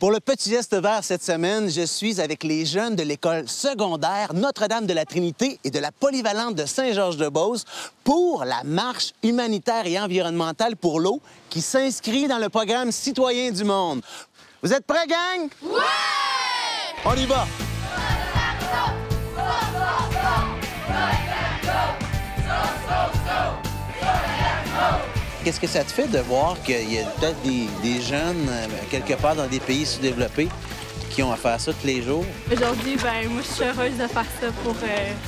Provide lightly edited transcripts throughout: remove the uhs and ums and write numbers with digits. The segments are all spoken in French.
Pour le petit geste vert cette semaine, je suis avec les jeunes de l'école secondaire Notre-Dame de la Trinité et de la polyvalente de Saint-Georges-de-Beauce pour la marche humanitaire et environnementale pour l'eau qui s'inscrit dans le programme Citoyens du monde. Vous êtes prêts, gang? Ouais! On y va! Qu'est-ce que ça te fait de voir qu'il y a peut-être des jeunes, quelque part dans des pays sous-développés, qui ont à faire ça tous les jours? Aujourd'hui, moi, je suis heureuse de faire ça pour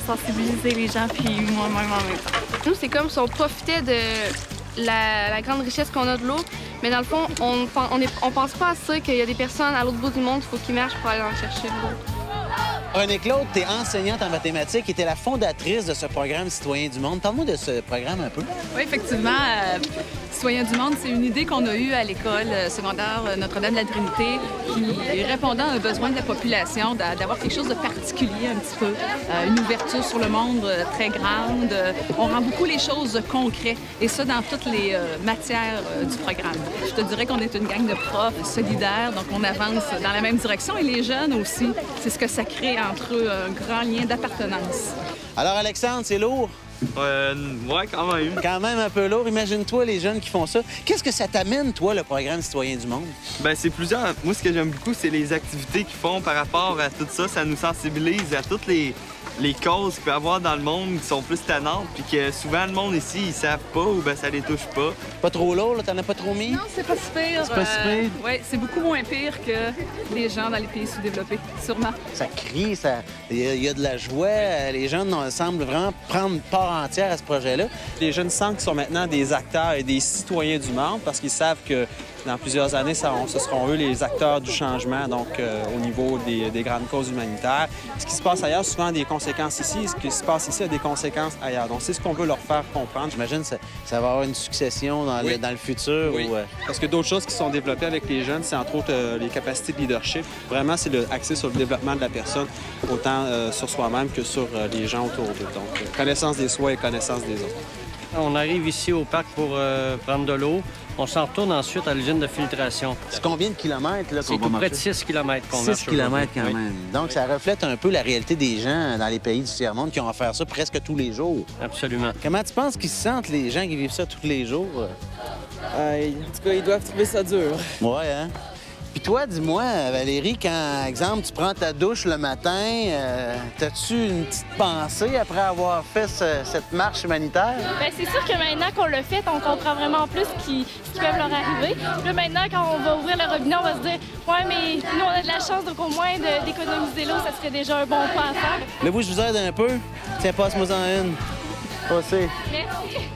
sensibiliser les gens, puis moi-même en même temps. Nous, c'est comme si on profitait de la grande richesse qu'on a de l'eau, mais dans le fond, on pense pas à ça, qu'il y a des personnes à l'autre bout du monde, il faut qu'ils marchent pour aller en chercher de l'eau. René-Claude, tu es enseignante en mathématiques et tu es la fondatrice de ce programme Citoyens du monde. Parle-moi de ce programme un peu. Oui, effectivement. Citoyens du monde, c'est une idée qu'on a eue à l'école secondaire Notre-Dame de la Trinité qui répondant à un besoin de la population d'avoir quelque chose de particulier un petit peu, une ouverture sur le monde très grande. On rend beaucoup les choses concrètes et ça dans toutes les matières du programme. Je te dirais qu'on est une gang de profs solidaires, donc on avance dans la même direction et les jeunes aussi. C'est ce que ça crée entre eux, un grand lien d'appartenance. Alors, Alexandre, c'est lourd? Ouais, quand même. Quand même un peu lourd. Imagine-toi les jeunes qui font ça. Qu'est-ce que ça t'amène, toi, le programme Citoyens du monde? Ben c'est plusieurs. Moi, ce que j'aime beaucoup, c'est les activités qu'ils font par rapport à tout ça. Ça nous sensibilise à toutes les causes qu'il peut y avoir dans le monde qui sont plus tannantes, puis que souvent, le monde ici, ils savent pas ou ben ça les touche pas. Pas trop lourd, là? T'en as pas trop mis? Non, c'est pas si pire. C'est pas si pire? Oui, c'est beaucoup moins pire que les gens dans les pays sous-développés, sûrement. Ça crie, il y a de la joie. Les jeunes semblent vraiment prendre part entière à ce projet-là. Les jeunes sentent qu'ils sont maintenant des acteurs et des citoyens du monde parce qu'ils savent que dans plusieurs années, ce seront eux les acteurs du changement, donc au niveau des grandes causes humanitaires. Ce qui se passe ailleurs, souvent, a des conséquences ici. Ce qui se passe ici a des conséquences ailleurs. Donc, c'est ce qu'on veut leur faire comprendre. J'imagine que ça va avoir une succession dans, oui. dans le futur. Oui. Parce que d'autres choses qui sont développées avec les jeunes, c'est entre autres les capacités de leadership. Vraiment, c'est axé sur le développement de la personne, autant sur soi-même que sur les gens autour d'eux. Donc, connaissance des soi et connaissance des autres. On arrive ici au parc pour prendre de l'eau. On s'en retourne ensuite à l'usine de filtration. C'est combien de kilomètres là, qu'on va marcher? C'est près de 6 km qu'on marche. 6 kilomètres quand oui. même. Donc, ça reflète un peu la réalité des gens dans les pays du tiers-monde qui ont à faire ça presque tous les jours. Absolument. Comment tu penses qu'ils se sentent, les gens qui vivent ça tous les jours? En tout cas, ils doivent trouver ça dur. Ouais, hein? Puis toi, dis-moi, Valérie, quand, exemple, tu prends ta douche le matin, t'as-tu une petite pensée après avoir fait cette marche humanitaire? Bien, c'est sûr que maintenant qu'on l'a fait, on comprend vraiment plus ce qui peut leur arriver. Puis là, maintenant, quand on va ouvrir le robinet, on va se dire « Ouais, mais nous, on a de la chance, donc au moins d'économiser l'eau, ça serait déjà un bon pas à faire. » Mais vous, je vous aide un peu. Tiens, passe-moi-en une. Passez. Merci.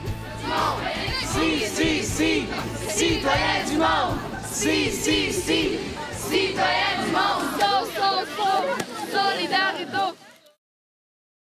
Si, citoyens du monde! Si,